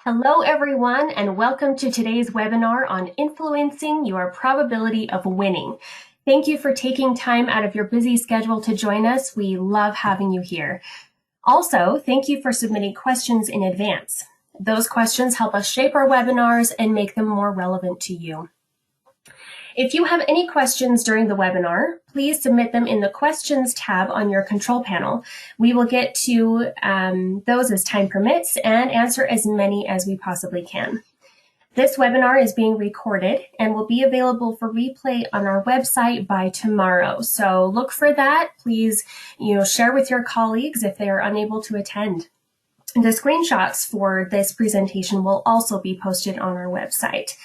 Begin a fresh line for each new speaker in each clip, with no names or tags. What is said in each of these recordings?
Hello, everyone, and welcome to today's webinar on influencing your probability of winning. Thank you for taking time out of your busy schedule to join us. We love having you here. Also, thank you for submitting questions in advance. Those questions help us shape our webinars and make them more relevant to you. If you have any questions during the webinar, please submit them in the Questions tab on your control panel. We will get to those as time permits and answer as many as we possibly can. This webinar is being recorded and will be available for replay on our website by tomorrow. So look for that. Please, share with your colleagues if they are unable to attend. The screenshots for this presentation will also be posted on our website.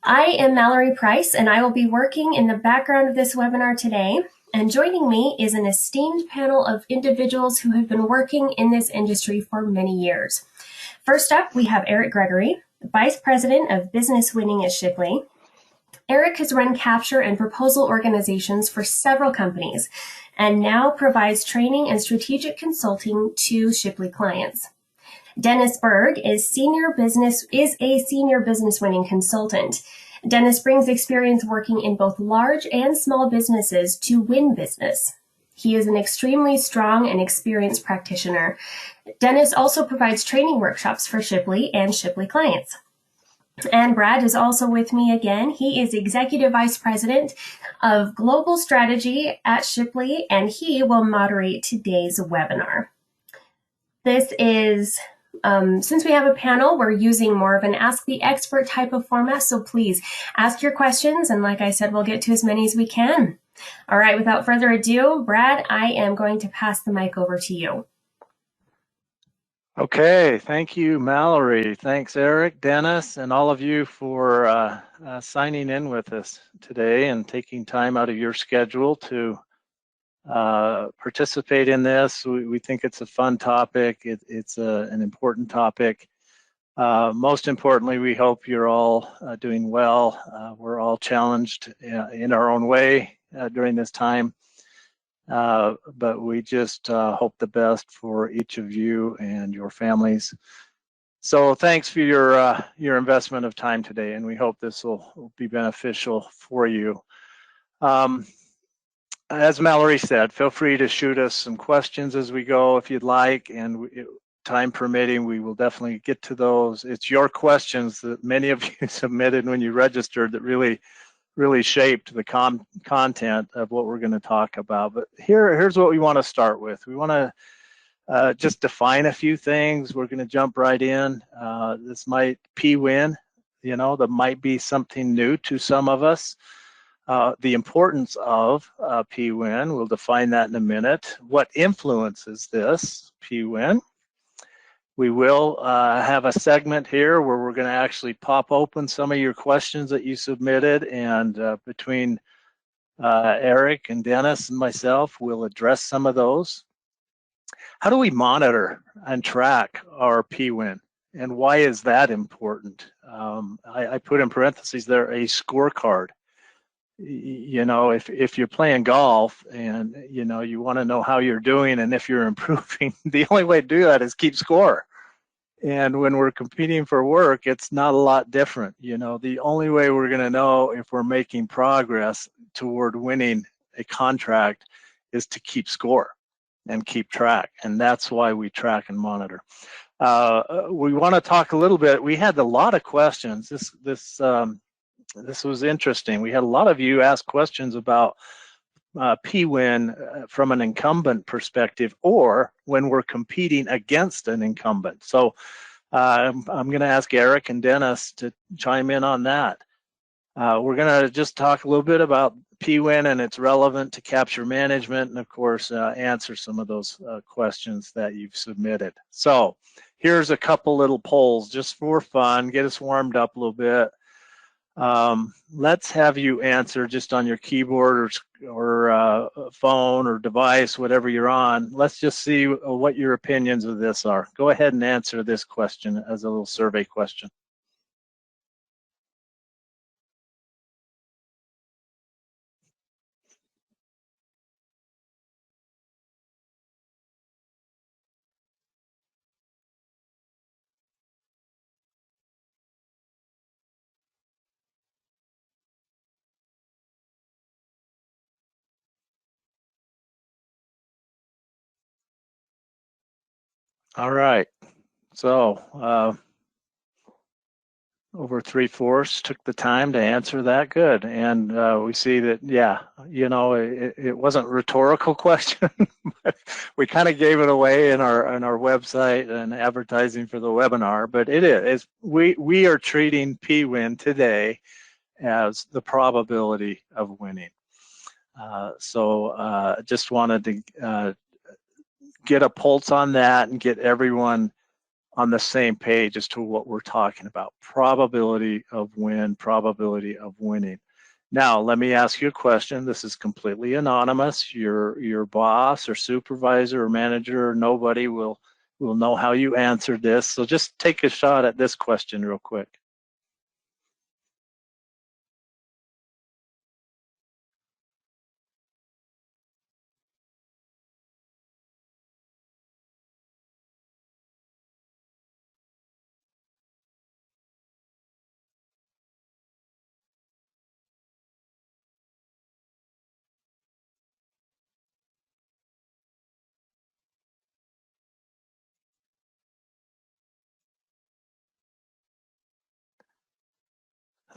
I am Mallory Price, and I will be working in the background of this webinar today. And joining me is an esteemed panel of individuals who have been working in this industry for many years. First up, we have Eric Gregory, Vice President of Business Winning at Shipley. Eric has run capture and proposal organizations for several companies and now provides training and strategic consulting to Shipley clients. Dennis Berg is a senior business winning consultant. Dennis brings experience working in both large and small businesses to win business. He is an extremely strong and experienced practitioner. Dennis also provides training workshops for Shipley and Shipley clients. And Brad is also with me again. He is Executive Vice President of Global Strategy at Shipley, and he will moderate today's webinar. This is since we have a panel, we're using more of an Ask the Expert type of format, so please ask your questions, and like I said, we'll get to as many as we can. All right, without further ado, Brad, I am going to pass the mic over to you.
Okay, thank you, Mallory. Thanks, Eric, Dennis, and all of you for signing in with us today and taking time out of your schedule to participate in this. We think it's a fun topic. It's an important topic. Most importantly, we hope you're all doing well. We're all challenged in our own way during this time, but we just hope the best for each of you and your families. So thanks for your investment of time today, and we hope this will be beneficial for you. As Mallory said, feel free to shoot us some questions as we go if you'd like, and time permitting, we will definitely get to those. It's your questions that many of you submitted when you registered that really shaped the content of what we're going to talk about. But here's what we want to start with. We want to just define a few things. We're going to jump right in. This might Pwin, that might be something new to some of us. The importance of Pwin, we'll define that in a minute. What influences this Pwin? We will have a segment here where we're going to actually pop open some of your questions that you submitted, and between Eric and Dennis and myself, we'll address some of those. How do we monitor and track our Pwin, and why is that important? I put in parentheses there a scorecard. If you're playing golf and you want to know how you're doing and if you're improving, the only way to do that is keep score. And when we're competing for work, it's not a lot different. The only way we're going to know if we're making progress toward winning a contract is to keep score and keep track, and that's why we track and monitor. We want to talk a little bit. We had a lot of questions. This was interesting. We had a lot of you ask questions about Pwin from an incumbent perspective, or when we're competing against an incumbent. So I'm going to ask Eric and Dennis to chime in on that. We're going to just talk a little bit about Pwin and its relevant to capture management, and of course answer some of those questions that you've submitted. So here's a couple little polls just for fun, get us warmed up a little bit. Let's have you answer just on your keyboard or phone or device, whatever you're on. Let's just see what your opinions of this are. Go ahead and answer this question as a little survey question. All right. So over 3/4 took the time to answer that. Good. And we see that, yeah, you know, it wasn't a rhetorical question, but we kind of gave it away in our website and advertising for the webinar. But it is, we are treating Pwin today as the probability of winning. So just wanted to get a pulse on that and get everyone on the same page as to what we're talking about. Probability of win, probability of winning. Now, let me ask you a question. This is completely anonymous. Your boss or supervisor or manager or nobody will know how you answered this. So just take a shot at this question real quick.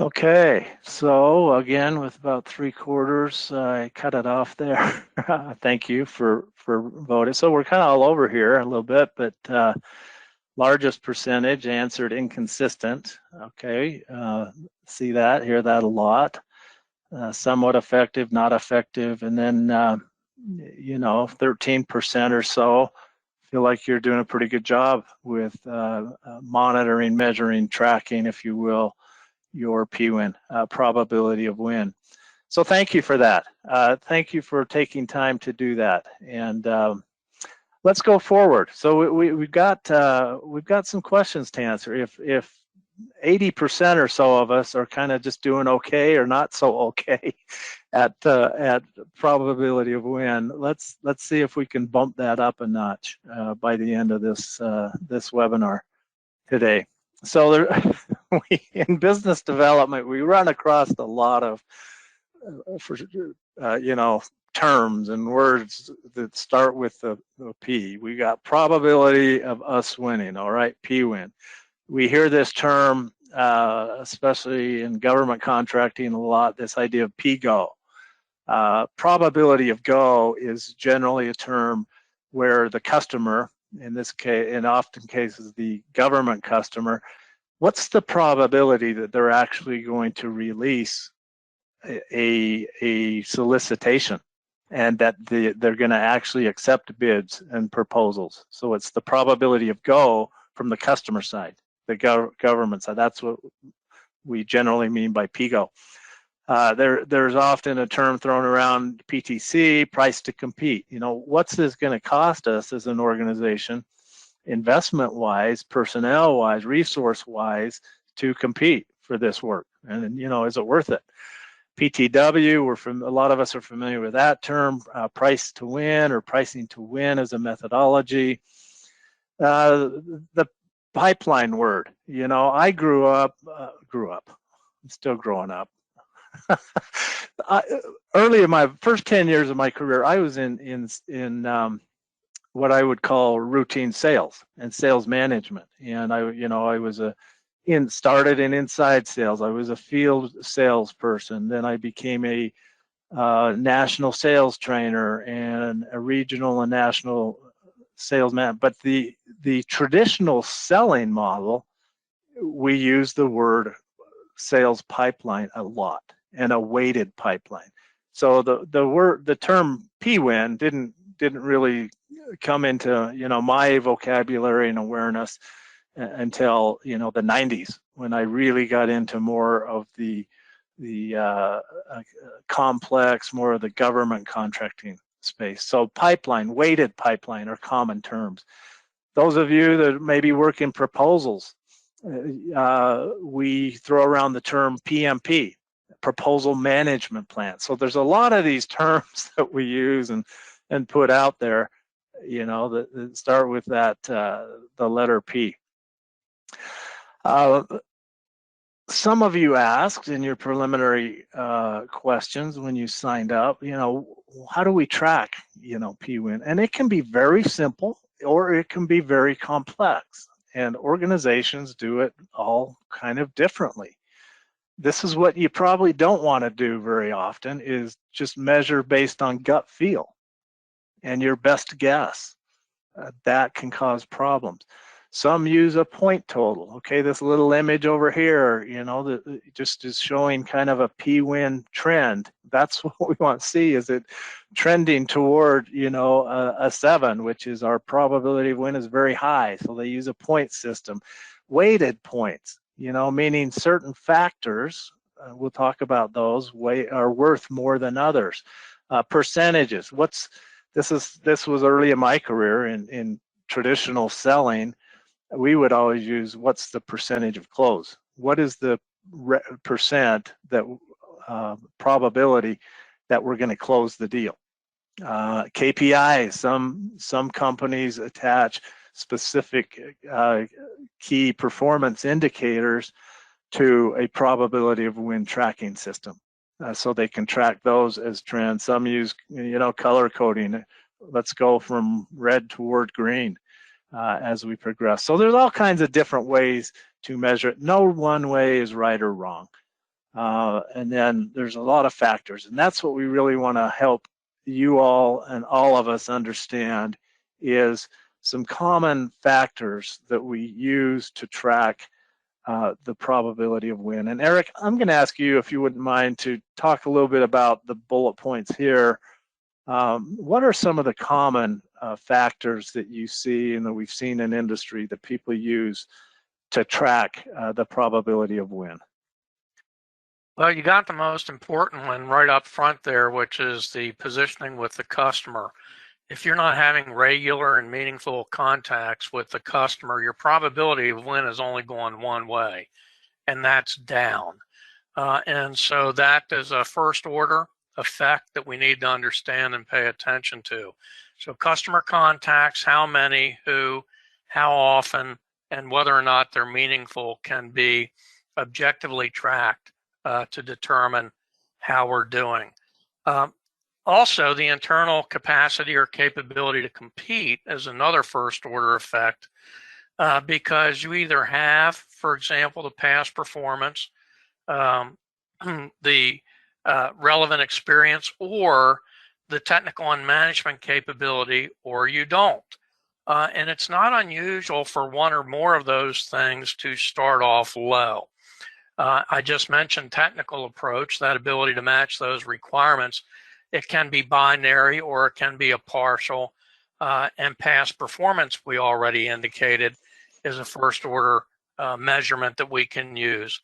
Okay, so again, with about 3/4, I cut it off there. Thank you for voting. So we're kind of all over here a little bit, but largest percentage answered inconsistent. Okay, see that, hear that a lot. Somewhat effective, not effective, and then 13% or so feel like you're doing a pretty good job with monitoring, measuring, tracking, if you will, your Pwin, probability of win. So thank you for that. Thank you for taking time to do that. And let's go forward. So we've got some questions to answer. If 80% or so of us are kind of just doing okay or not so okay at probability of win, let's see if we can bump that up a notch by the end of this webinar today. So in business development, we run across a lot of terms and words that start with the P. We got probability of us winning. All right, Pwin. We hear this term, especially in government contracting, a lot. This idea of PGO. Probability of go is generally a term where the customer, in this case, in often cases, the government customer, what's the probability that they're actually going to release a solicitation and that they're going to actually accept bids and proposals? So it's the probability of go from the customer side, the government side. That's what we generally mean by PGO. There's often a term thrown around, PTC, price to compete. What's this going to cost us as an organization, investment-wise, personnel-wise, resource-wise, to compete for this work? And is it worth it? PTW, a lot of us are familiar with that term, price to win or pricing to win as a methodology. The pipeline word, I grew up, I'm still growing up. Early in my first 10 years of my career, I was in what I would call routine sales and sales management. And I was started in inside sales. I was a field salesperson. Then I became a national sales trainer and a regional and national salesman. But the traditional selling model, we use the word sales pipeline a lot, and a weighted pipeline. So the term Pwin didn't really come into my vocabulary and awareness until the 90s, when I really got into more of the complex, more of the government contracting space. So pipeline, weighted pipeline are common terms. Those of you that maybe work in proposals, we throw around the term PMP, proposal management plan. So there's a lot of these terms that we use and put out there, that start with that the letter P. Some of you asked in your preliminary questions when you signed up, how do we track, Pwin? And it can be very simple. or it can be very complex. And organizations do it all kind of differently. This is what you probably don't want to do very often, is just measure based on gut feel and your best guess. That can cause problems. Some use a point total. Okay, this little image over here, that just is showing kind of a Pwin trend. That's what we want to see. Is it trending toward, a 7, which is our probability of win is very high. So they use a point system. Weighted points, meaning certain factors, we'll talk about those, are worth more than others. Percentages. This was early in my career in traditional selling. We would always use, what's the percentage of close? What is the percent that probability that we're going to close the deal? KPIs. Some companies attach specific key performance indicators to a probability of win tracking system. So they can track those as trends. Some use, color coding. Let's go from red toward green as we progress. So there's all kinds of different ways to measure it. No one way is right or wrong. And then there's a lot of factors. And that's what we really want to help you all and all of us understand, is some common factors that we use to track the probability of win. And Eric, I'm going to ask you, if you wouldn't mind, to talk a little bit about the bullet points here. What are some of the common factors that you see and that we've seen in industry that people use to track the probability of win?
Well, you got the most important one right up front there, which is the positioning with the customer. If you're not having regular and meaningful contacts with the customer, your probability of win is only going one way, and that's down. And so that is a first order effect that we need to understand and pay attention to. So customer contacts, how many, who, how often, and whether or not they're meaningful can be objectively tracked to determine how we're doing. Also, the internal capacity or capability to compete is another first order effect, because you either have, for example, the past performance, the relevant experience, or the technical and management capability, or you don't. And it's not unusual for one or more of those things to start off low. I just mentioned technical approach, that ability to match those requirements. It can be binary or it can be a partial, and past performance, we already indicated, is a first order measurement that we can use.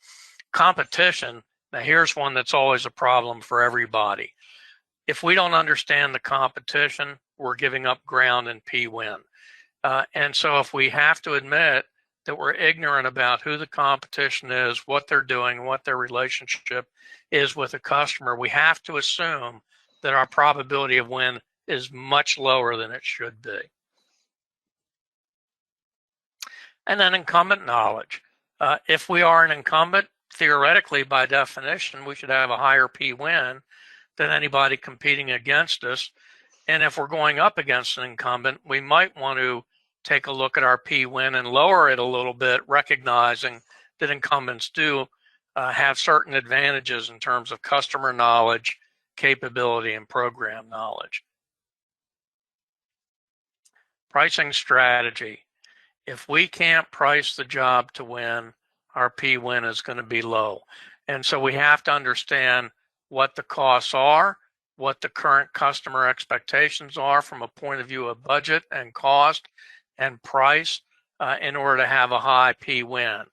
Competition, now here's one that's always a problem for everybody. If we don't understand the competition, we're giving up ground in Pwin. And so if we have to admit that we're ignorant about who the competition is, what they're doing, what their relationship is with a customer, we have to assume that our probability of win is much lower than it should be. And then incumbent knowledge. If we are an incumbent, theoretically, by definition, we should have a higher Pwin than anybody competing against us. And if we're going up against an incumbent, we might want to take a look at our Pwin and lower it a little bit, recognizing that incumbents do have certain advantages in terms of customer knowledge, capability, and program knowledge. Pricing strategy. If we can't price the job to win, our Pwin is going to be low. And so we have to understand what the costs are, what the current customer expectations are from a point of view of budget and cost and price in order to have a high Pwin.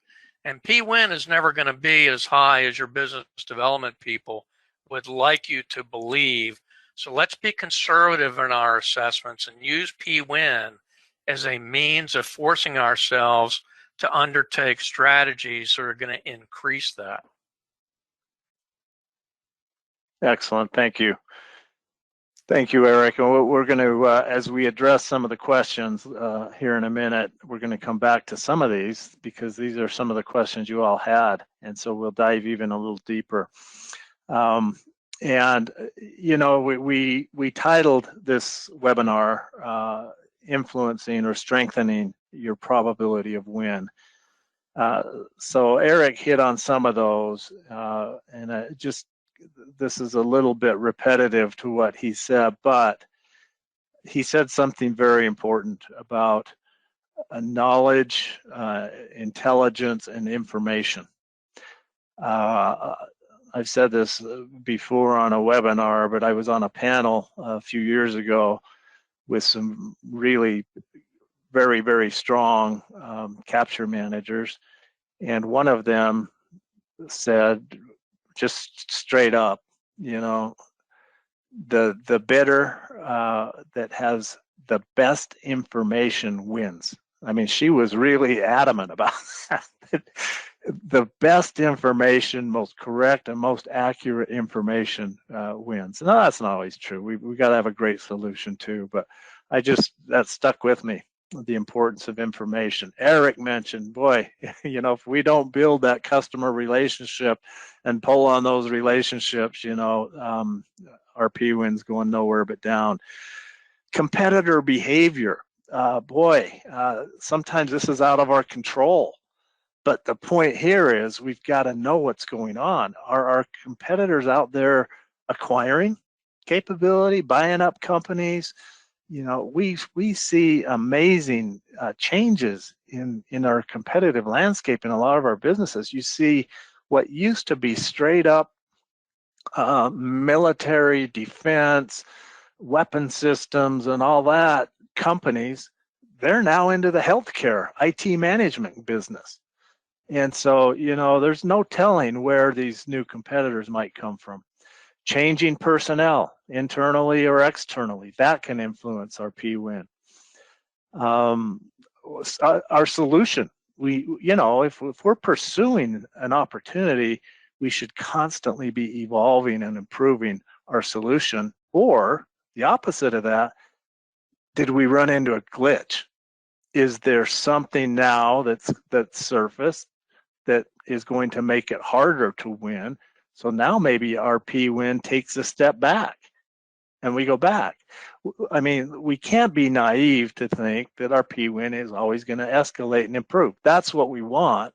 And Pwin is never going to be as high as your business development people would like you to believe. So let's be conservative in our assessments and use Pwin as a means of forcing ourselves to undertake strategies that are going to increase that.
Excellent. Thank you. Thank you, Eric. And we're going to, as we address some of the questions here in a minute, we're going to come back to some of these because these are some of the questions you all had. And so we'll dive even a little deeper. And, you know, we titled this webinar, influencing or strengthening your probability of win. So Eric hit on some of those, and this is a little bit repetitive to what he said, but he said something very important about knowledge, intelligence, and information. I've said this before on a webinar, but I was on a panel a few years ago with some really very, very strong capture managers. And one of them said, just straight up, the bidder that has the best information wins. I mean, she was really adamant about that. The best information, most correct and most accurate information wins. No, that's not always true. We got to have a great solution too, but that stuck with me, the importance of information. Eric mentioned, boy, if we don't build that customer relationship and pull on those relationships, our Pwin's going nowhere but down. Competitor behavior, sometimes this is out of our control. But the point here is we've got to know what's going on. Are our competitors out there acquiring capability, buying up companies? We see amazing changes in our competitive landscape in a lot of our businesses. You see what used to be straight up military defense, weapon systems, and all that companies, they're now into the healthcare, IT management business. And so, there's no telling where these new competitors might come from. Changing personnel, internally or externally, that can influence our Pwin. Our solution, if we're pursuing an opportunity, we should constantly be evolving and improving our solution. Or the opposite of that, did we run into a glitch? Is there something now that's surfaced that is going to make it harder to win? So now maybe our Pwin takes a step back and we go back. I mean, we can't be naive to think that our Pwin is always going to escalate and improve. That's what we want.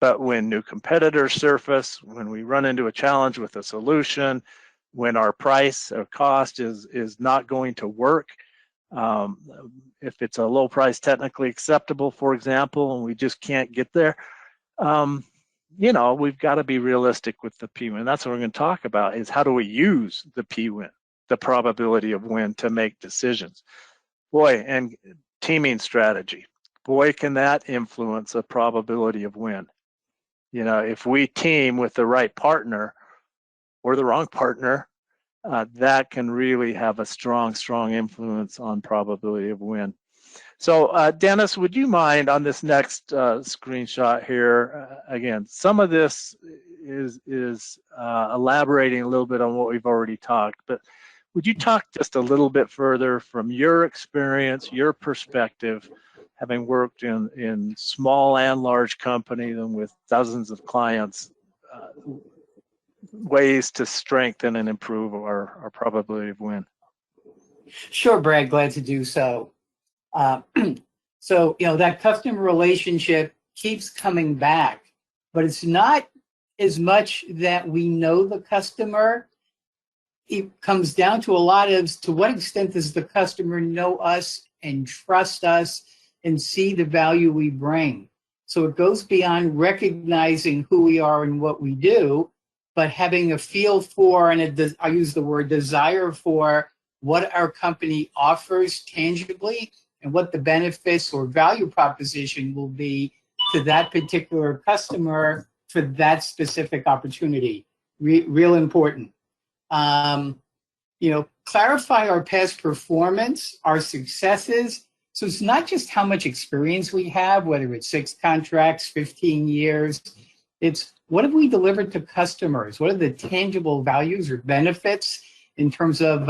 But when new competitors surface, when we run into a challenge with a solution, when our price or cost is not going to work, if it's a low price technically acceptable, for example, and we just can't get there, we've got to be realistic with the Pwin. That's what we're going to talk about, is how do we use the Pwin, the probability of win, to make decisions. Boy, and teaming strategy. Boy, can that influence a probability of win. If we team with the right partner or the wrong partner, that can really have a strong influence on probability of win. So Dennis, would you mind on this next screenshot here, again, some of this is elaborating a little bit on what we've already talked, but would you talk just a little bit further from your experience, your perspective, having worked in small and large companies and with dozens of clients, ways to strengthen and improve our probability of win?
Sure, Brad, glad to do so. So, that customer relationship keeps coming back, but it's not as much that we know the customer. It comes down to a lot of, to what extent does the customer know us and trust us and see the value we bring? So it goes beyond recognizing who we are and what we do, but having a feel for, and I use the word desire for, what our company offers tangibly and what the benefits or value proposition will be to that particular customer for that specific opportunity. Real important. Clarify our past performance, our successes. So it's not just how much experience we have, whether it's 6 contracts, 15 years. It's what have we delivered to customers? What are the tangible values or benefits in terms of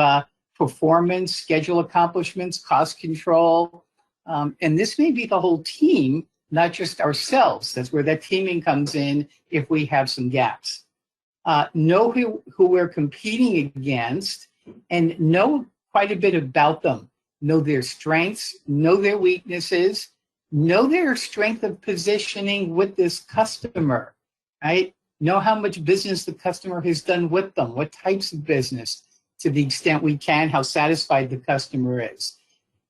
performance, schedule accomplishments, cost control? And this may be the whole team, not just ourselves. That's where that teaming comes in if we have some gaps. Know who we're competing against and know quite a bit about them. know their strengths, know their weaknesses, know their strength of positioning with this customer, right? Know how much business the customer has done with them, what types of business, to the extent we can, how satisfied the customer is.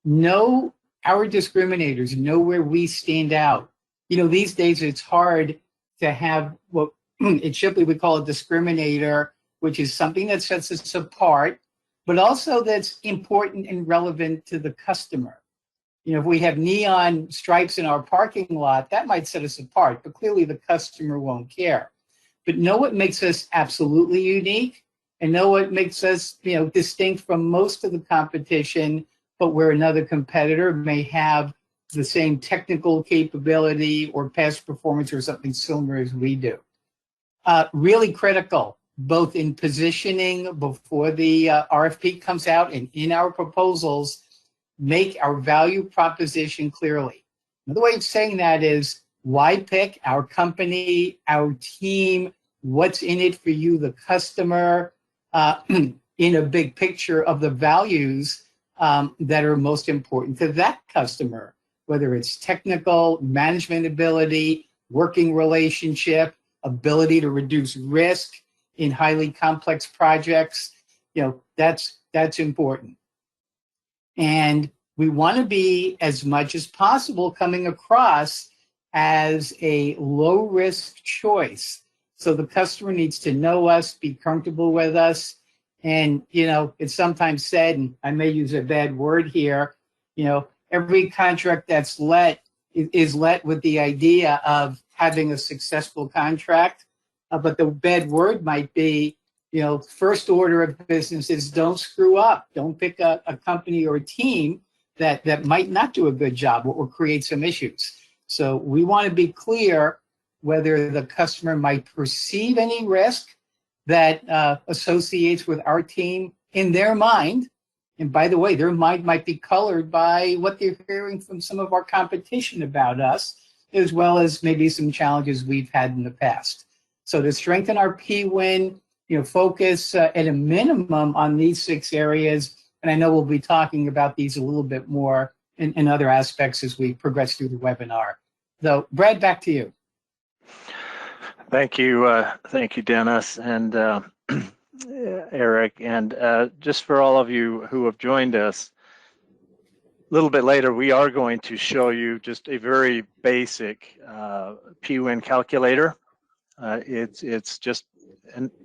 Know our discriminators, know where we stand out. You know, these days it's hard to have what at Shipley we call a discriminator, which is something that sets us apart, but also that's important and relevant to the customer. You know, if we have neon stripes in our parking lot, that might set us apart, but clearly the customer won't care. But know what makes us absolutely unique, and know what makes us, you know, distinct from most of the competition, but where another competitor may have the same technical capability or past performance or something similar as we do. Really critical, both in positioning before the RFP comes out and in our proposals, make our value proposition clearly. Another way of saying that is, why pick our company, our team, what's in it for you, the customer, in a big picture of the values that are most important to that customer, whether it's technical, management ability, working relationship, ability to reduce risk in highly complex projects. You know, that's important. And we want to be, as much as possible, coming across as a low-risk choice. So the customer needs to know us, be comfortable with us. And, you know, it's sometimes said, and I may use a bad word here, you know, every contract that's let is let with the idea of having a successful contract. But the bad word might be, you know, first order of business is don't screw up. Don't pick a company or a team that might not do a good job or create some issues. So we want to be clear whether the customer might perceive any risk that associates with our team in their mind. And by the way, their mind might be colored by what they're hearing from some of our competition about us, as well as maybe some challenges we've had in the past. So to strengthen our Pwin, you know, focus at a minimum on these 6 areas. And I know we'll be talking about these a little bit more in other aspects as we progress through the webinar. So Brad, back to you.
Thank you, Dennis and Eric. And just for all of you who have joined us, a little bit later, we are going to show you just a very basic Pwin calculator. It's just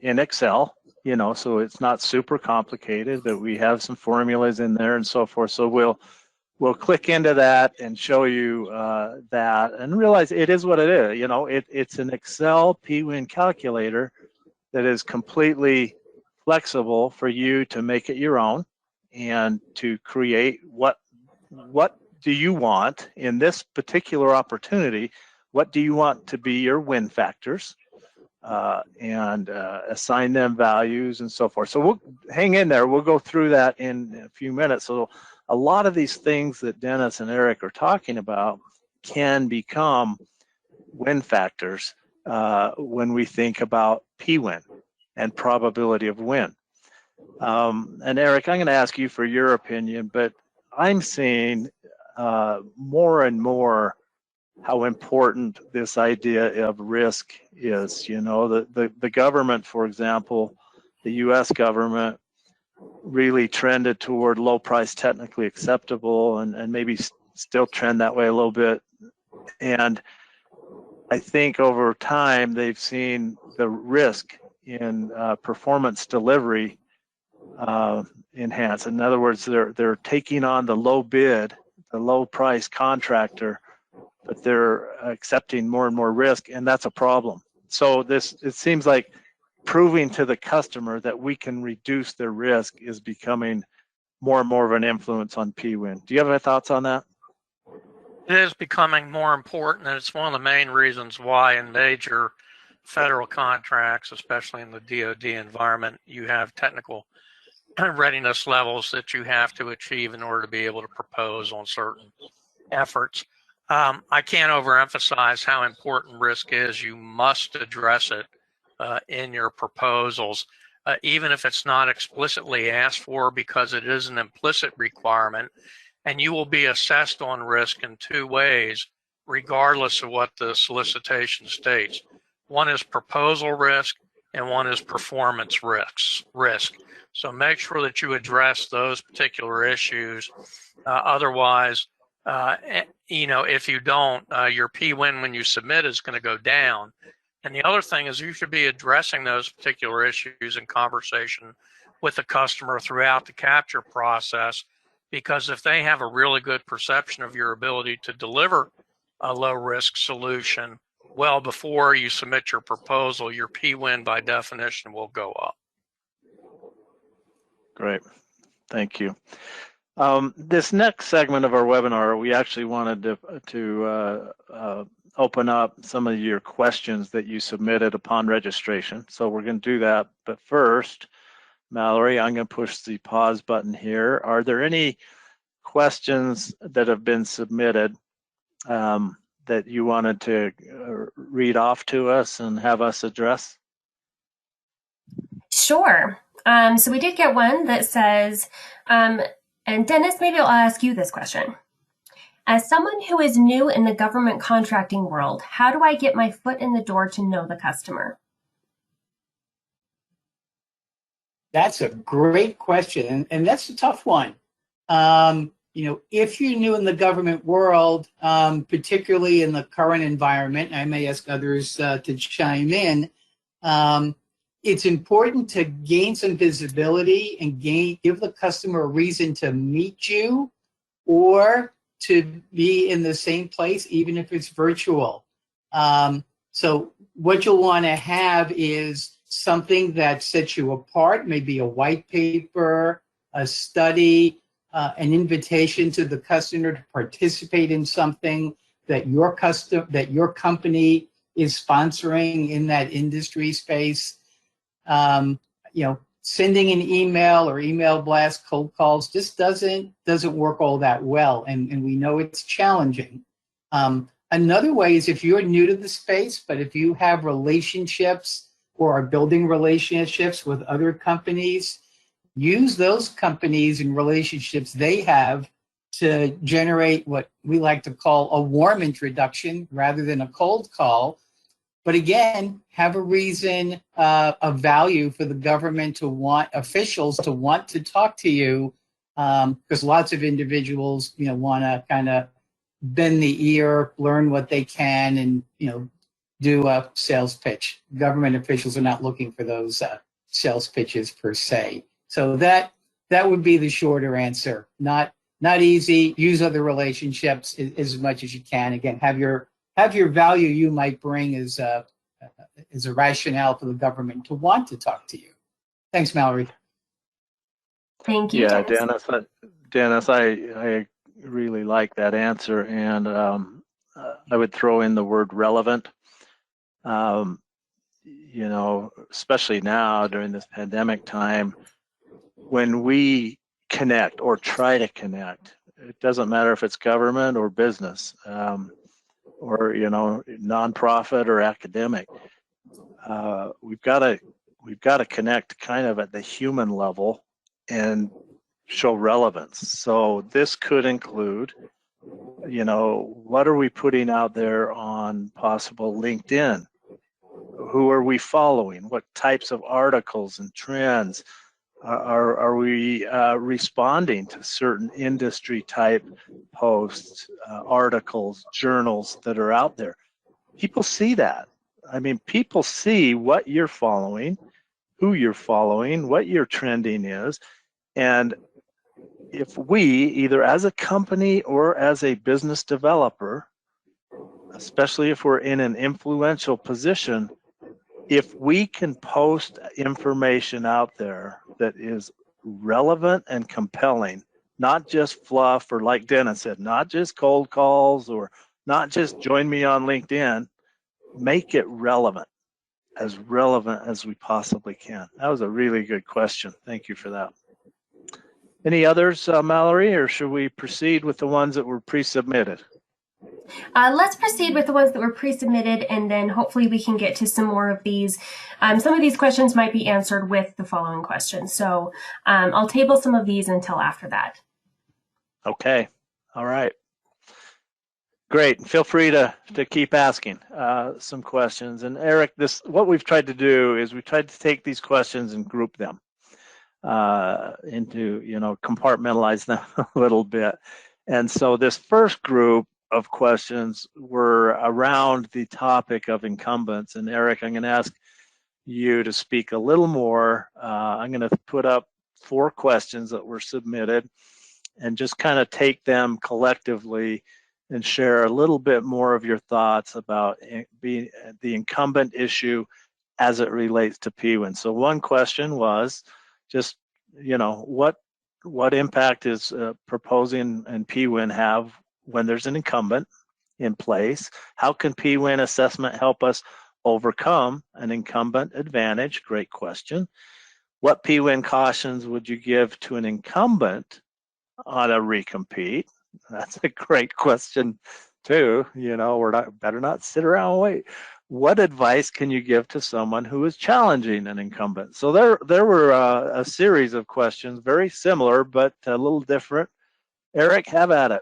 in Excel, you know, so it's not super complicated, but we have some formulas in there and so forth. So we'll click into that and show you that, and realize it is what it is. You know, it's an Excel Pwin calculator that is completely flexible for you to make it your own and to create what do you want in this particular opportunity. What do you want to be your win factors, and assign them values and so forth. So we'll hang in there. We'll go through that in a few minutes. So a lot of these things that Dennis and Eric are talking about can become win factors when we think about Pwin and probability of win. And Eric, I'm going to ask you for your opinion, but I'm seeing more and more how important this idea of risk is. You know, the government, for example, the U.S. government really trended toward low price technically acceptable, and maybe still trend that way a little bit. And I think over time they've seen the risk in performance delivery enhance. In other words, they're taking on the low bid, the low price contractor, but they're accepting more and more risk, and that's a problem. So it seems like proving to the customer that we can reduce their risk is becoming more and more of an influence on Pwin. Do you have any thoughts on that?
It is becoming more important, and it's one of the main reasons why in major federal contracts, especially in the DoD environment, you have technical readiness levels that you have to achieve in order to be able to propose on certain efforts. I can't overemphasize how important risk is. You must address it in your proposals. even if it's not explicitly asked for, because it is an implicit requirement. And you will be assessed on risk in two ways, regardless of what the solicitation states. One is proposal risk and one is performance risk. So make sure that you address those particular issues. Otherwise, if you don't, your Pwin when you submit is going to go down. And the other thing is you should be addressing those particular issues in conversation with the customer throughout the capture process, because if they have a really good perception of your ability to deliver a low risk solution well before you submit your proposal, your Pwin by definition will go up.
Great, thank you. This next segment of our webinar, we actually wanted to open up some of your questions that you submitted upon registration. So we're going to do that. But first, Mallory, I'm going to push the pause button here. Are there any questions that have been submitted that you wanted to read off to us and have us address?
Sure. So we did get one that says, and Dennis, maybe I'll ask you this question. As someone who is new in the government contracting world, how do I get my foot in the door to know the customer?
That's a great question, and that's a tough one. If you're new in the government world, particularly in the current environment, I may ask others to chime in, it's important to gain some visibility and give the customer a reason to meet you or to be in the same place, even if it's virtual. So what you'll want to have is something that sets you apart, maybe a white paper, a study, an invitation to the customer to participate in something that your company is sponsoring in that industry space. Sending an email or email blast, cold calls just doesn't work all that well, and we know it's challenging. Another way is if you're new to the space, but if you have relationships or are building relationships with other companies, use those companies and relationships they have to generate what we like to call a warm introduction rather than a cold call. But again, have a reason of value for the government to want officials to want to talk to you, because lots of individuals, want to kind of bend the ear, learn what they can, and do a sales pitch. Government officials are not looking for those sales pitches per se. So that would be the shorter answer. Not easy. Use other relationships as much as you can. Again, have your value you might bring as a rationale for the government to want to talk to you. Thanks, Mallory.
Thank you.
Yeah, Dennis, I really like that answer, and I would throw in the word relevant. Especially now during this pandemic time, when we connect or try to connect, it doesn't matter if it's government or business. Or nonprofit or academic, we've got to connect kind of at the human level and show relevance. So this could include, what are we putting out there on possible LinkedIn? Who are we following? What types of articles and trends are we responding to? Certain industry type posts, articles, journals that are out there? People see that. I mean, people see what you're following, who you're following, what your trending is. And if we, either as a company or as a business developer, especially if we're in an influential position, if we can post information out there that is relevant and compelling, not just fluff, or like Dennis said, not just cold calls or not just join me on LinkedIn, make it relevant as we possibly can. That was a really good question. Thank you for that. Any others, Mallory, or should we proceed with the ones that were pre-submitted?
Let's proceed with the ones that were pre-submitted, and then hopefully we can get to some more of these. Some of these questions might be answered with the following questions. So I'll table some of these until after that.
Okay. All right. Great. Feel free to keep asking some questions. And Eric, what we've tried to do is we tried to take these questions and group them into, compartmentalize them a little bit. And so this first group of questions were around the topic of incumbents. And Eric, I'm going to ask you to speak a little more. I'm going to put up 4 questions that were submitted and just kind of take them collectively and share a little bit more of your thoughts about the incumbent issue as it relates to Pwin. So one question was just, what impact is proposing and Pwin have when there's an incumbent in place? How can Pwin assessment help us overcome an incumbent advantage? Great question. What Pwin cautions would you give to an incumbent on a recompete? That's a great question too. Better not sit around and wait. What advice can you give to someone who is challenging an incumbent? So there were a series of questions, very similar but a little different. Eric, have at it.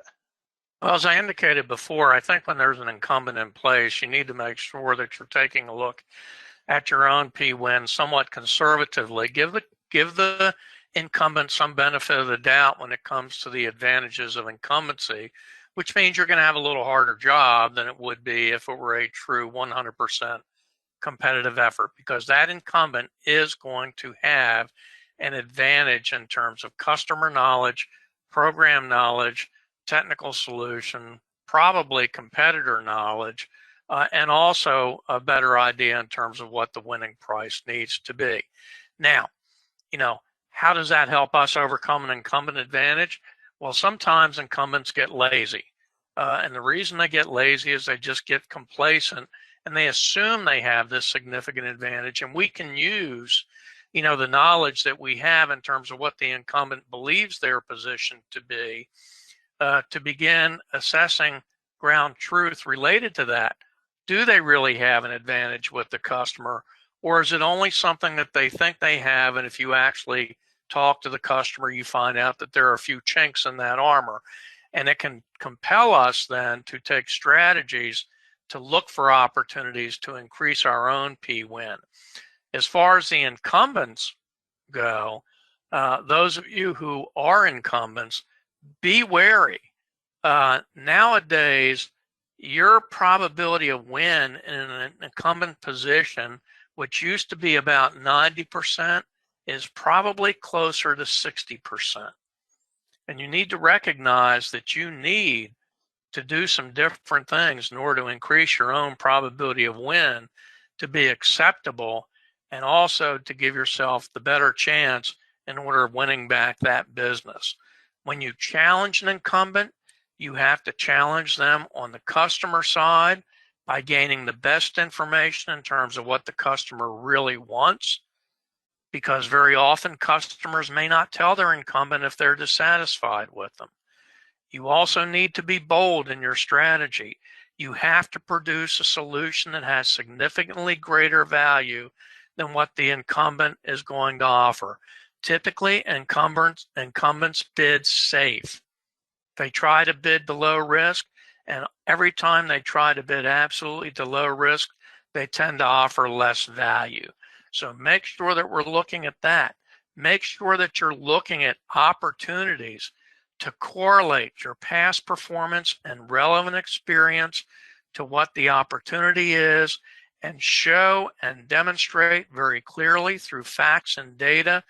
Well, as I indicated before, I think when there's an incumbent in place, you need to make sure that you're taking a look at your own Pwin somewhat conservatively. Give the incumbent some benefit of the doubt when it comes to the advantages of incumbency, which means you're going to have a little harder job than it would be if it were a true 100% competitive effort, because that incumbent is going to have an advantage in terms of customer knowledge, program knowledge, technical solution, probably competitor knowledge, and also a better idea in terms of what the winning price needs to be. Now, how does that help us overcome an incumbent advantage? Well, sometimes incumbents get lazy. And the reason they get lazy is they just get complacent and they assume they have this significant advantage. And we can use, the knowledge that we have in terms of what the incumbent believes their position to be, to begin assessing ground truth related to that. Do they really have an advantage with the customer? Or is it only something that they think they have? And if you actually talk to the customer, you find out that there are a few chinks in that armor. And it can compel us then to take strategies to look for opportunities to increase our own Pwin. As far as the incumbents go, those of you who are incumbents, be wary. Nowadays, your probability of win in an incumbent position, which used to be about 90%, is probably closer to 60%. And you need to recognize that you need to do some different things in order to increase your own probability of win to be acceptable, and also to give yourself the better chance in order of winning back that business. When you challenge an incumbent, you have to challenge them on the customer side by gaining the best information in terms of what the customer really wants, because very often customers may not tell their incumbent if they're dissatisfied with them. You also need to be bold in your strategy. You have to produce a solution that has significantly greater value than what the incumbent is going to offer. Typically, incumbents bid safe. They try to bid below risk, and every time they try to bid absolutely to low risk, they tend to offer less value. So make sure that we're looking at that. Make sure that you're looking at opportunities to correlate your past performance and relevant experience to what the opportunity is, and show and demonstrate very clearly through facts and data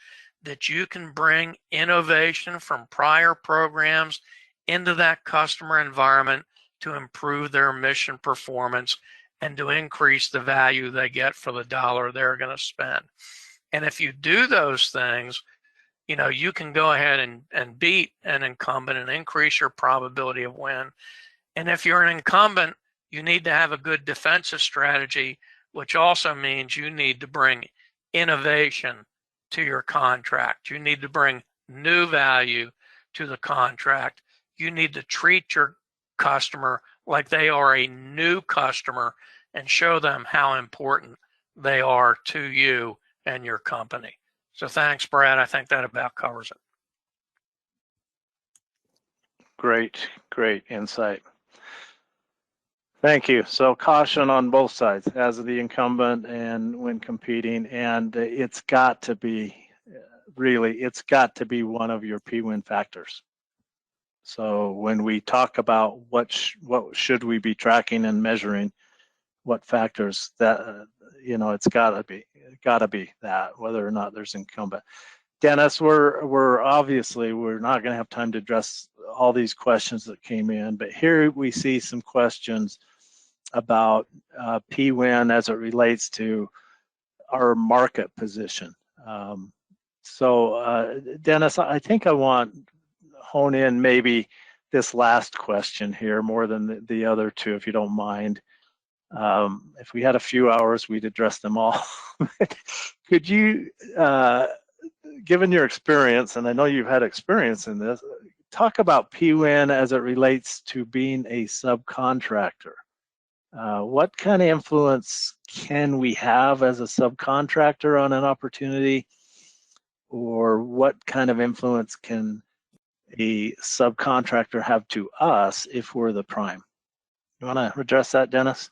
that you can bring innovation from prior programs into that customer environment to improve their mission performance and to increase the value they get for the dollar they're going to spend. And if you do those things, you can go ahead and beat an incumbent and increase your probability of win. And if you're an incumbent, you need to have a good defensive strategy, which also means you need to bring innovation to your contract. You need to bring new value to the contract. You need to treat your customer like they are a new customer and show them how important they are to you and your company. So thanks, Brad. I think that about covers it.
Great insight. Thank you. So caution on both sides, as the incumbent and when competing, and it's got to be, it's got to be one of your Pwin factors. So when we talk about what should we be tracking and measuring, what factors, that it's got to be that, whether or not there's incumbent. Dennis, we're obviously not going to have time to address all these questions that came in, but here we see some questions about Pwin as it relates to our market position. So Dennis, I think I want to hone in maybe this last question here more than the other two, if you don't mind. If we had a few hours, we'd address them all. Could you, given your experience, and I know you've had experience in this, talk about Pwin as it relates to being a subcontractor. What kind of influence can we have as a subcontractor on an opportunity, or what kind of influence can a subcontractor have to us if we're the prime? You want to address that, Dennis?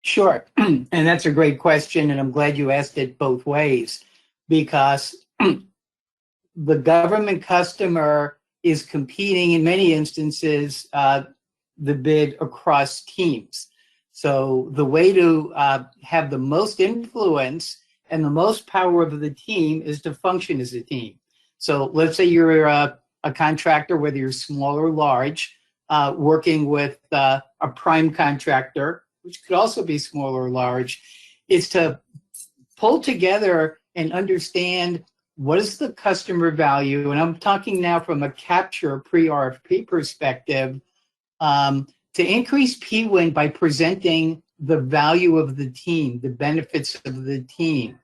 Sure, and that's a great question, and I'm glad you asked it both ways, because the government customer is competing in many instances the bid across teams. So the way to have the most influence and the most power of the team is to function as a team. So let's say you're a contractor, whether you're small or large, working with a prime contractor, which could also be small or large, is to pull together and understand what is the customer value. And I'm talking now from a capture pre-RFP perspective, to increase Pwin by presenting the value of the team, the benefits of the team,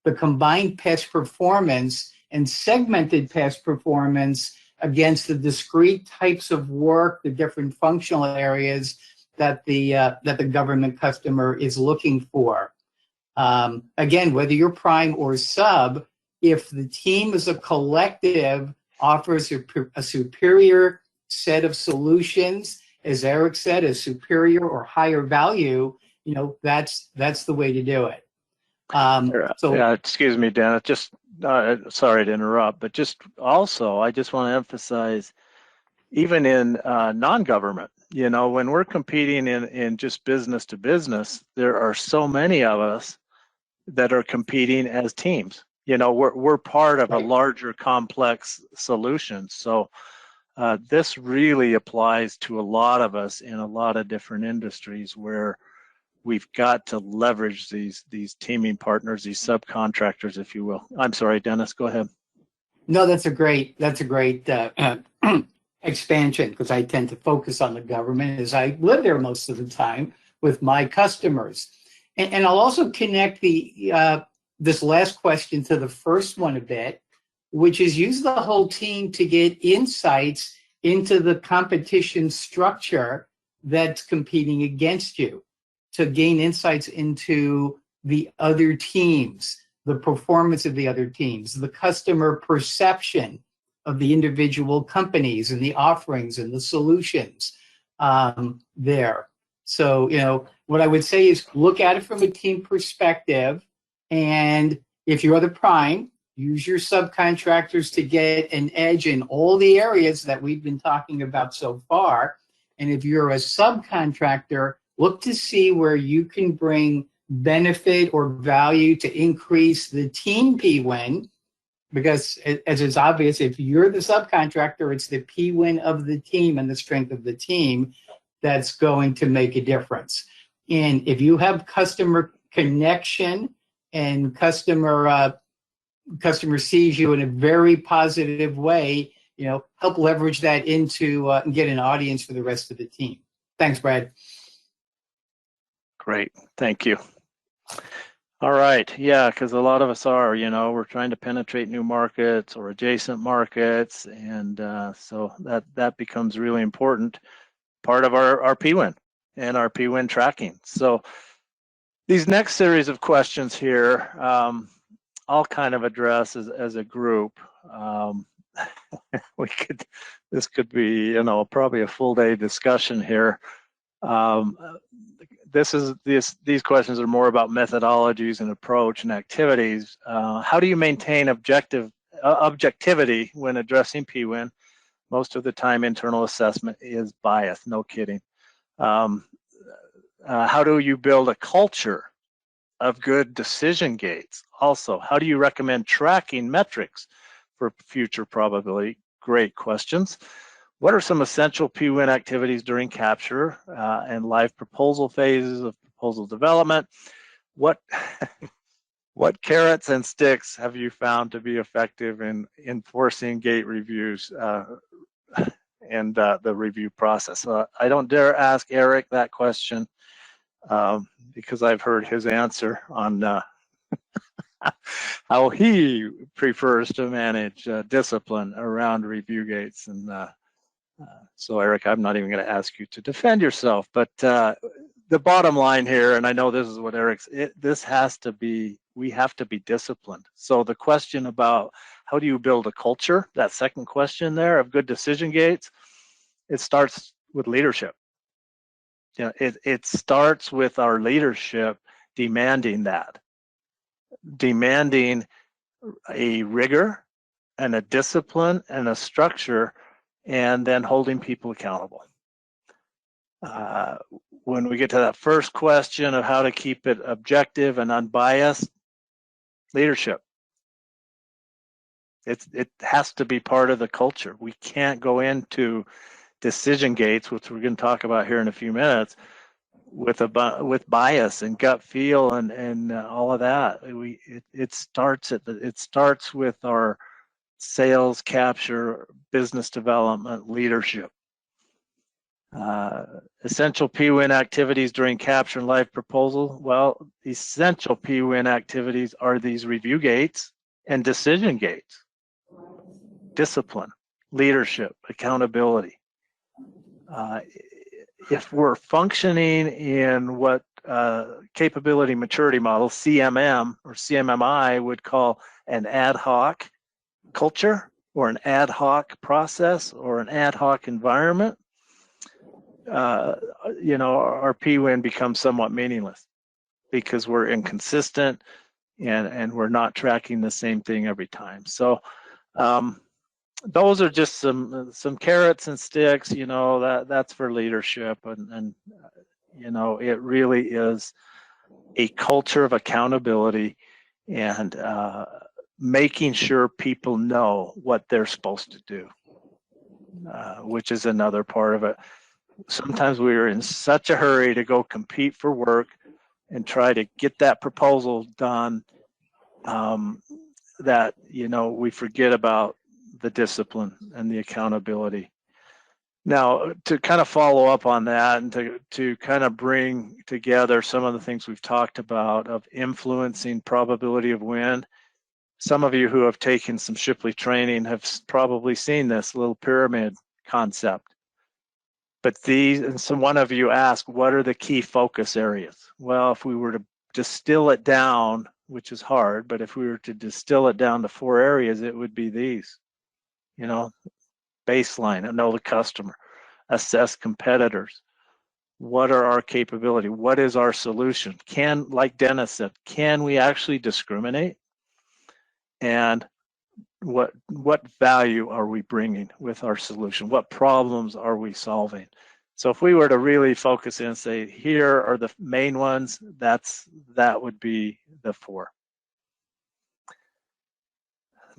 the combined past performance and segmented past performance against the discrete types of work, the different functional areas that the government customer is looking for. Again, whether you're prime or sub, if the team as a collective offers a superior set of solutions, as Eric said, a superior or higher value, that's the way to do it.
Excuse me, Dennis, just sorry to interrupt, but just also, I just want to emphasize, even in non-government, when we're competing in just business to business, there are so many of us that are competing as teams. We're part of a larger complex solution. So this really applies to a lot of us in a lot of different industries where we've got to leverage these teaming partners, these subcontractors, if you will. I'm sorry, Dennis, go ahead.
No, that's a great expansion, because I tend to focus on the government as I live there most of the time with my customers. And I'll also connect this last question to the first one a bit, which is use the whole team to get insights into the competition structure that's competing against you, to gain insights into the other teams, the performance of the other teams, the customer perception of the individual companies and the offerings and the solutions there. So, what I would say is look at it from a team perspective. And if you're the prime, use your subcontractors to get an edge in all the areas that we've been talking about so far. And if you're a subcontractor, look to see where you can bring benefit or value to increase the team Pwin, because as is obvious, if you're the subcontractor, it's the Pwin of the team and the strength of the team that's going to make a difference. And if you have customer connection and customer sees you in a very positive way, help leverage that into and get an audience for the rest of the team. Thanks, Brad.
Great, thank you. All right, yeah, because a lot of us are, we're trying to penetrate new markets or adjacent markets, and so that becomes really important. part of our Pwin and our Pwin tracking. So these next series of questions here, I'll kind of address as a group. This could be, probably a full day discussion here. These questions are more about methodologies and approach and activities. How do you maintain objectivity when addressing Pwin? Most of the time, internal assessment is biased. No kidding. How do you build a culture of good decision gates? Also, how do you recommend tracking metrics for future probability? Great questions. What are some essential Pwin activities during capture and live proposal phases of proposal development? What carrots and sticks have you found to be effective in enforcing gate reviews and the review process? I don't dare ask Eric that question because I've heard his answer on how he prefers to manage discipline around review gates. And so, Eric, I'm not even going to ask you to defend yourself, but the bottom line here, and I know this is what Eric's, we have to be disciplined. So the question about how do you build a culture, that second question there of good decision gates, it starts with leadership. It starts with our leadership demanding that, demanding a rigor and a discipline and a structure, and then holding people accountable. When we get to that first question of how to keep it objective and unbiased, leadership. It has to be part of the culture. We can't go into decision gates, which we're going to talk about here in a few minutes, with bias and gut feel and all of that. It starts with our sales, capture, business development, leadership. Essential Pwin activities during capture and live proposal. Well, essential Pwin activities are these review gates and decision gates. Discipline, leadership, accountability. If we're functioning in what capability maturity model, CMM or CMMI would call an ad hoc culture or an ad hoc process or an ad hoc environment, our Pwin becomes somewhat meaningless because we're inconsistent and we're not tracking the same thing every time. So those are just some carrots and sticks, that's for leadership, and it really is a culture of accountability and making sure people know what they're supposed to do, which is another part of it. Sometimes we are in such a hurry to go compete for work and try to get that proposal done that, we forget about the discipline and the accountability. Now, to kind of follow up on that and to kind of bring together some of the things we've talked about of influencing probability of win, some of you who have taken some Shipley training have probably seen this little pyramid concept. But one of you asked, what are the key focus areas? Well, if we were to distill it down, which is hard, but if we were to distill it down to 4 areas, it would be these. Baseline, know the customer, assess competitors. What are our capability? What is our solution? Like Dennis said, can we actually discriminate? And what value are we bringing with our solution? What problems are we solving? So if we were to really focus in and say, here are the main ones, that would be the 4.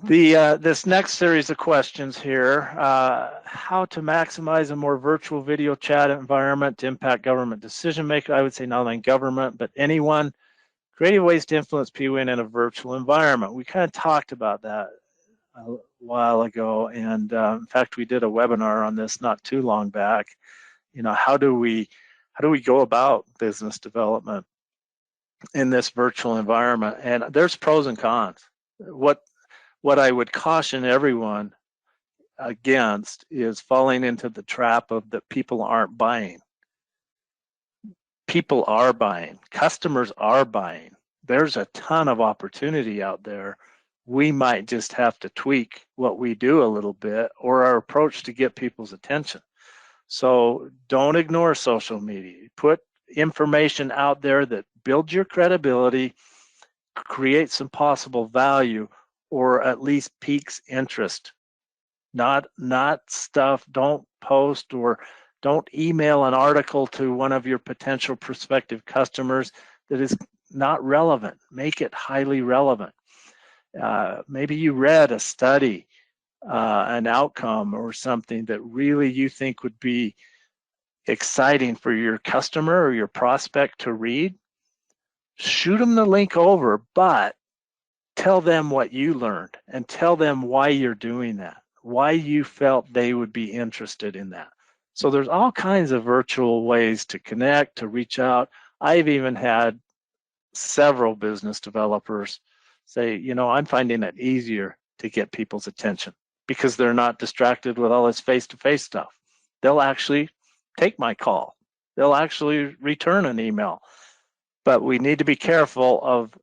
This next series of questions here, how to maximize a more virtual video chat environment to impact government decision making. I would say not only government, but anyone. Creative ways to influence Pwin in a virtual environment. We kind of talked about that a while ago, and in fact, we did a webinar on this not too long back. How do we go about business development in this virtual environment? And there's pros and cons. What I would caution everyone against is falling into the trap of that people aren't buying. People are buying. Customers are buying. There's a ton of opportunity out there. We might just have to tweak what we do a little bit or our approach to get people's attention. So don't ignore social media. Put information out there that builds your credibility, creates some possible value, or at least piques interest. Not stuff, don't post or don't email an article to one of your potential prospective customers that is not relevant. Make it highly relevant. Maybe you read a study, an outcome or something that really you think would be exciting for your customer or your prospect to read. Shoot them the link over, but tell them what you learned and tell them why you're doing that, why you felt they would be interested in that. So there's all kinds of virtual ways to connect, to reach out. I've even had several business developers say, you know, I'm finding it easier to get people's attention because they're not distracted with all this face-to-face stuff. They'll actually take my call. They'll actually return an email. But we need to be careful of,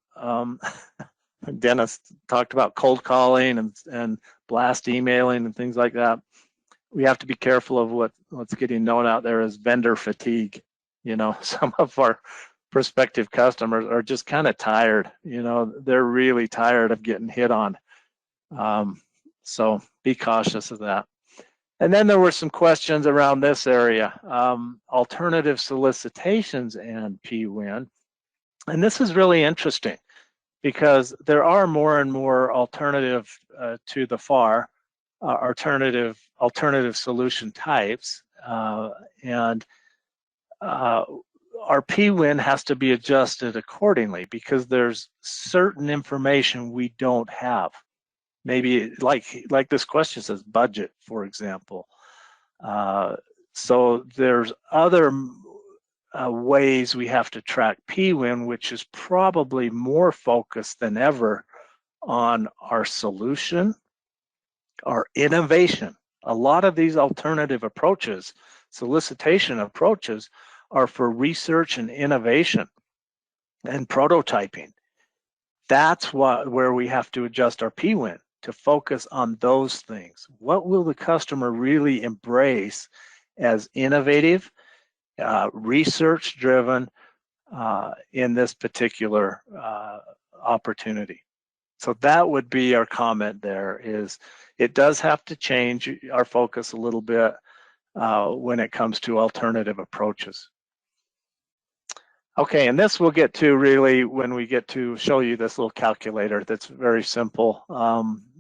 Dennis talked about cold calling and blast emailing and things like that. We have to be careful of what's getting known out there as vendor fatigue. You know, some of our prospective customers are just kind of tired. You know, they're really tired of getting hit on. So be cautious of that. And then there were some questions around this area, alternative solicitations and Pwin. And this is really interesting because there are more and more alternative to the FAR, alternative solution types, and our Pwin has to be adjusted accordingly because there's certain information we don't have. Maybe like this question says budget, for example. So there's other ways we have to track Pwin, which is probably more focused than ever on our solution, our innovation. A lot of these alternative approaches, solicitation approaches, are for research and innovation and prototyping. That's where we have to adjust our Pwin to focus on those things. What will the customer really embrace as innovative, research-driven in this particular opportunity? So that would be our comment there, is it does have to change our focus a little bit when it comes to alternative approaches. Okay, and this we'll get to really when we get to show you this little calculator that's very simple.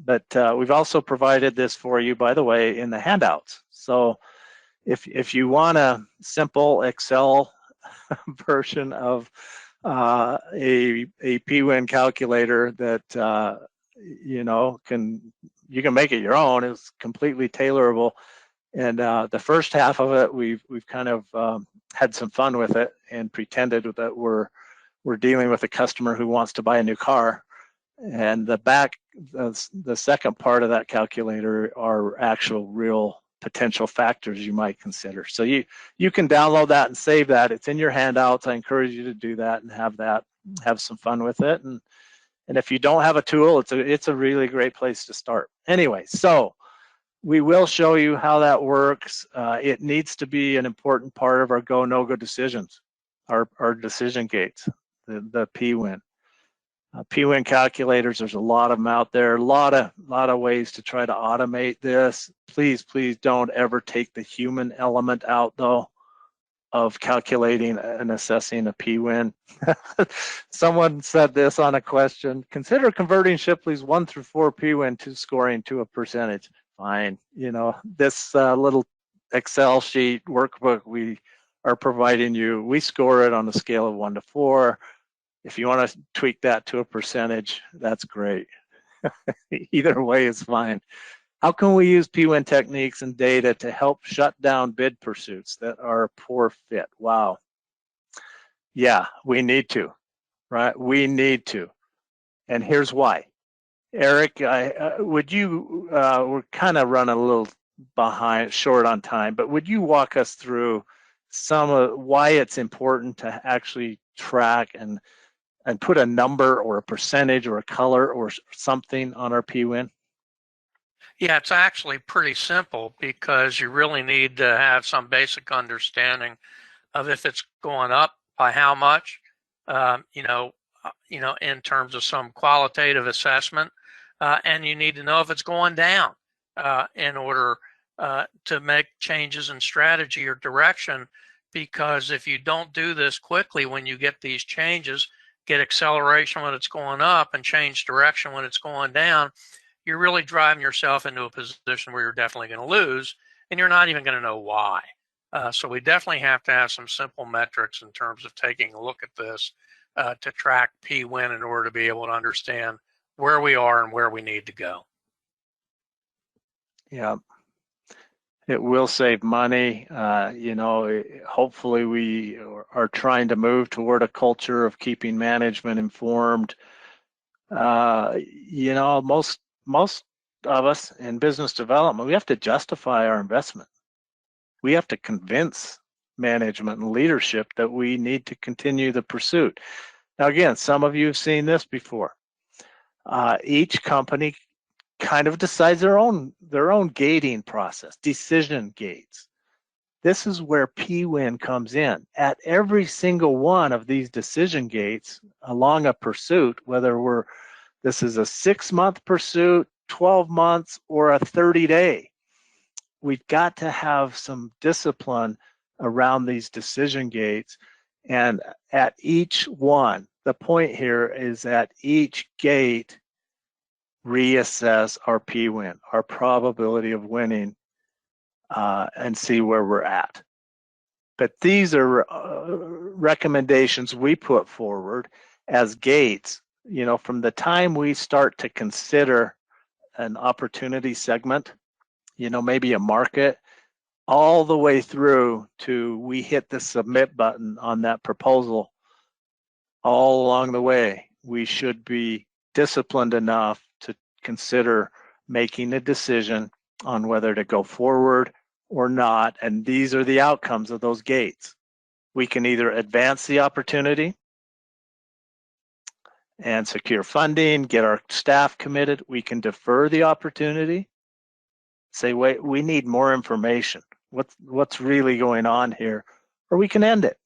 But we've also provided this for you, by the way, in the handouts. So if you want a simple Excel version of a Pwin calculator that you know you can make it your own, it's completely tailorable. And the first half of it, we've kind of had some fun with it and pretended that we're dealing with a customer who wants to buy a new car. And the second part of that calculator are actual real potential factors you might consider. So you can download that and save that. It's in your handouts. I encourage you to do that and have some fun with it. And if you don't have a tool, it's a really great place to start. Anyway, so we will show you how that works. It needs to be an important part of our go, no-go decisions, our decision gates, the Pwin. Pwin calculators, there's a lot of them out there, a lot of ways to try to automate this. Please don't ever take the human element out, though, of calculating and assessing a Pwin. Someone said this on a question: consider converting Shipley's 1 through 4 Pwin to scoring to a percentage. Fine, you know, this little Excel sheet workbook we are providing you, we score it on a scale of 1 to 4. If you want to tweak that to a percentage, that's great. Either way is fine. How can we use Pwin techniques and data to help shut down bid pursuits that are a poor fit? Wow. Yeah, we need to, right? We need to. And here's why. Eric, would you, we're kind of running a little short on time, but would you walk us through some of why it's important to actually track and put a number or a percentage or a color or something on our Pwin?
Yeah, it's actually pretty simple because you really need to have some basic understanding of if it's going up by how much, in terms of some qualitative assessment, and you need to know if it's going down in order to make changes in strategy or direction. Because if you don't do this quickly, when you get these changes, get acceleration when it's going up and change direction when it's going down, you're really driving yourself into a position where you're definitely going to lose, and you're not even going to know why. So we definitely have to have some simple metrics in terms of taking a look at this to track Pwin in order to be able to understand where we are and where we need to go.
Yeah, it will save money. Hopefully we are trying to move toward a culture of keeping management informed. Most of us in business development, we have to justify our investment. We have to convince management and leadership that we need to continue the pursuit. Now, again, some of you have seen this before. Each company kind of decides their own gating process, decision gates. This is where Pwin comes in. At every single one of these decision gates along a pursuit, whether this is a 6-month pursuit, 12 months, or a 30-day, we've got to have some discipline around these decision gates. And at each one, the point here is at each gate, reassess our Pwin, our probability of winning, and see where we're at. But these are recommendations we put forward as gates, from the time we start to consider an opportunity segment, maybe a market, all the way through to we hit the submit button on that proposal. All along the way, we should be disciplined enough to consider making a decision on whether to go forward or not. And these are the outcomes of those gates. We can either advance the opportunity and secure funding, get our staff committed. We can defer the opportunity, say, wait, we need more information. What's really going on here? Or we can end it.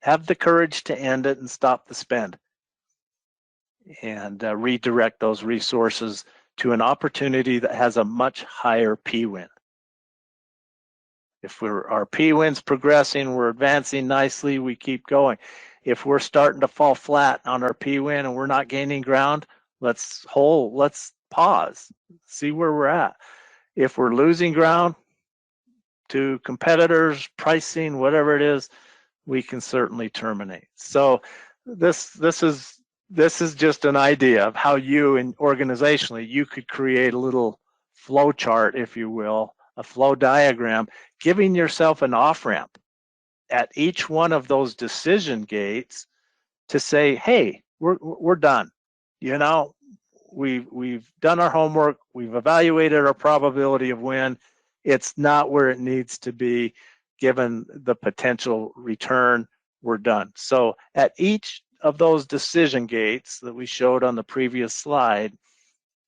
Have the courage to end it and stop the spend and redirect those resources to an opportunity that has a much higher Pwin. If our Pwin's progressing, we're advancing nicely, we keep going. If we're starting to fall flat on our Pwin and we're not gaining ground, let's pause, see where we're at. If we're losing ground to competitors, pricing, whatever it is, we can certainly terminate. So this is just an idea of how you and organizationally you could create a little flow chart, if you will, a flow diagram, giving yourself an off-ramp at each one of those decision gates to say, hey, we're done. We've done our homework, we've evaluated our probability of win. It's not where it needs to be given the potential return. We're done. So at each of those decision gates that we showed on the previous slide,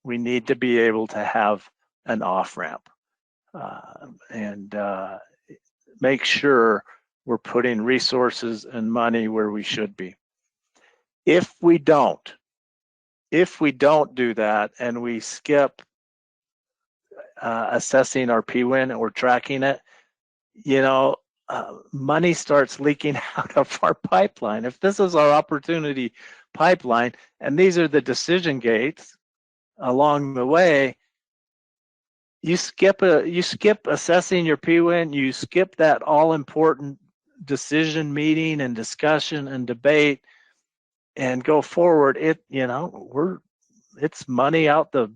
we need to be able to have an off-ramp and make sure we're putting resources and money where we should be. If we don't do that and we skip assessing our Pwin or tracking it, money starts leaking out of our pipeline. If this is our opportunity pipeline and these are the decision gates along the way, you skip assessing your Pwin, you skip that all important decision meeting and discussion and debate and go forward, it's money out the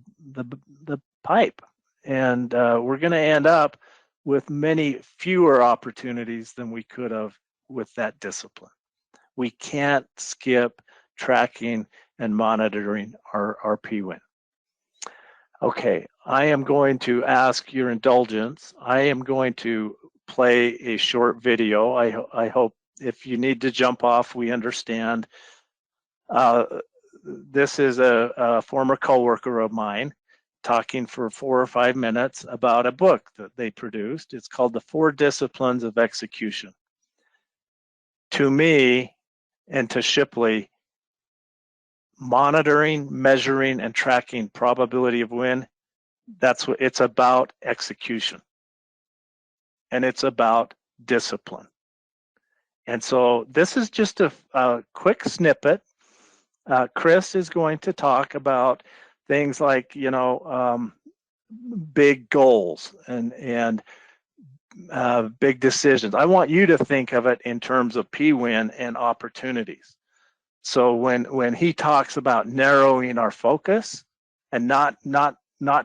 pipe, and we're going to end up with many fewer opportunities than we could have with that discipline. We can't skip tracking and monitoring our Pwin. Okay, I am going to ask your indulgence. I am going to play a short video. I hope if you need to jump off, we understand. This is a former coworker of mine talking for 4 or 5 minutes about a book that they produced. It's called The 4 Disciplines of Execution. To me and to Shipley, monitoring, measuring, and tracking probability of win, that's what it's about. Execution, and it's about discipline. And so this is just a quick snippet. Chris is going to talk about things like, big goals and big decisions. I want you to think of it in terms of Pwin and opportunities. So when he talks about narrowing our focus and not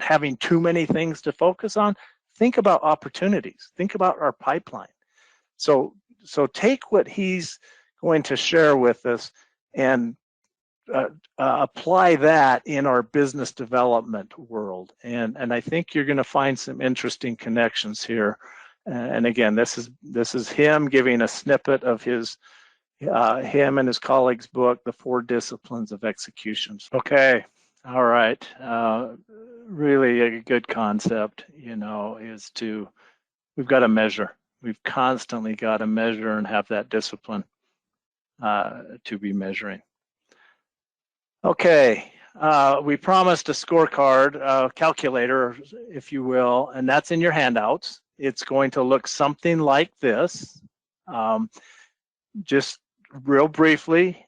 having too many things to focus on, think about opportunities. Think about our pipeline. So take what he's going to share with us and apply that in our business development world. And I think you're going to find some interesting connections here. And again, this is him giving a snippet of his him and his colleagues' book, The 4 Disciplines of Execution. Okay, all right. Really a good concept, is we've got to measure. We've constantly got to measure and have that discipline to be measuring. Okay, we promised a scorecard, calculator, if you will, and that's in your handouts. It's going to look something like this. Just real briefly,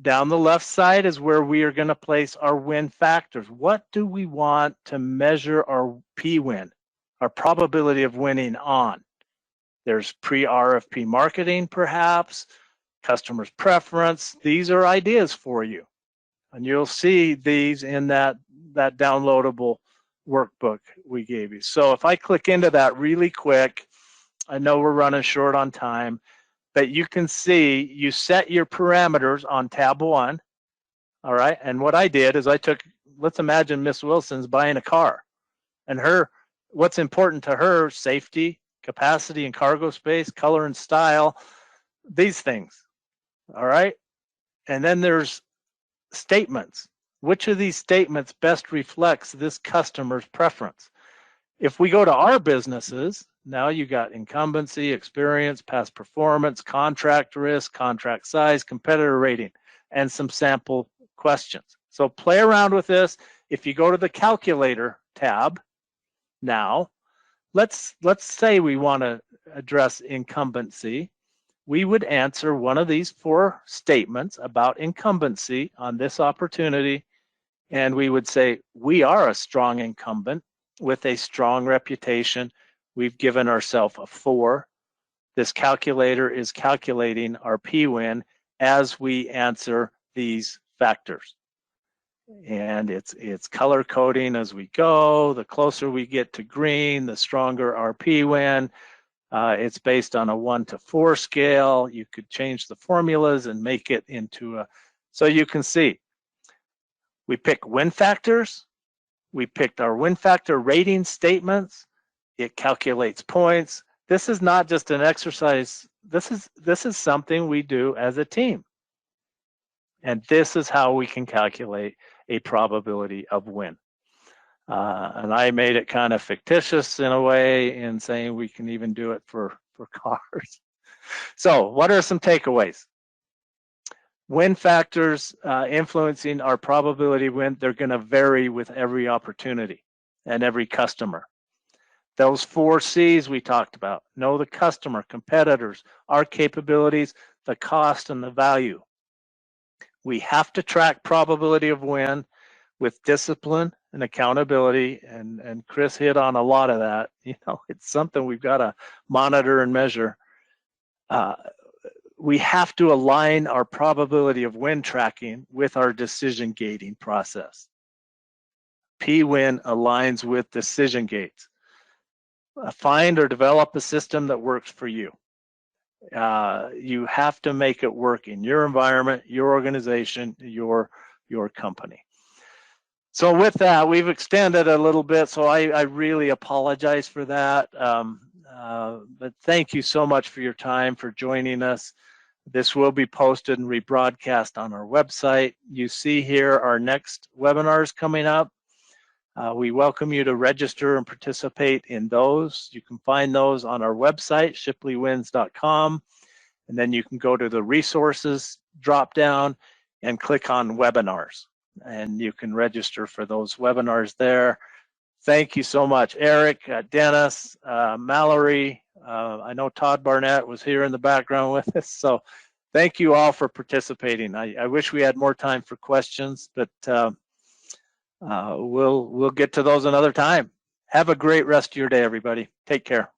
down the left side is where we are going to place our win factors. What do we want to measure our Pwin, our probability of winning on? There's pre-RFP marketing, perhaps, customer's preference. These are ideas for you. And you'll see these in that downloadable workbook we gave you. So if I click into that really quick, I know we're running short on time, but you can see you set your parameters on tab 1. All right. And what I did is let's imagine Miss Wilson's buying a car, and what's important to her: safety, capacity and cargo space, color and style, these things. All right. And then there's statements. Which of these statements best reflects this customer's preference? If we go to our businesses, now you got incumbency, experience, past performance, contract risk, contract size, competitor rating, and some sample questions. So play around with this. If you go to the calculator tab now, let's say we want to address incumbency. We would answer one of these 4 statements about incumbency on this opportunity, and we would say, we are a strong incumbent with a strong reputation. We've given ourselves a 4. This calculator is calculating our Pwin as we answer these factors. And it's color coding as we go. The closer we get to green, the stronger our Pwin. It's based on a 1 to 4 scale. You could change the formulas and make it into so you can see. We pick win factors. We picked our win factor rating statements. It calculates points. This is not just an exercise. This is something we do as a team. And this is how we can calculate a probability of win. And I made it kind of fictitious in a way in saying we can even do it for cars. So what are some takeaways? Win factors influencing our probability of win, they're going to vary with every opportunity and every customer. Those 4 C's we talked about: know the customer, competitors, our capabilities, the cost, and the value. We have to track probability of win with discipline and accountability, and Chris hit on a lot of that. It's something we've got to monitor and measure. We have to align our probability of win tracking with our decision gating process. Pwin aligns with decision gates. Find or develop a system that works for you. You have to make it work in your environment, your organization, your company. So with that, we've extended a little bit, so I really apologize for that. But thank you so much for your time, for joining us. This will be posted and rebroadcast on our website. You see here our next webinars coming up. We welcome you to register and participate in those. You can find those on our website, shipleywins.com, and then you can go to the resources drop down and click on webinars, and you can register for those webinars there. Thank you so much, Eric, Dennis, Mallory. I know Todd Barnett was here in the background with us, so thank you all for participating. I wish we had more time for questions, but we'll get to those another time. Have a great rest of your day, everybody. Take care.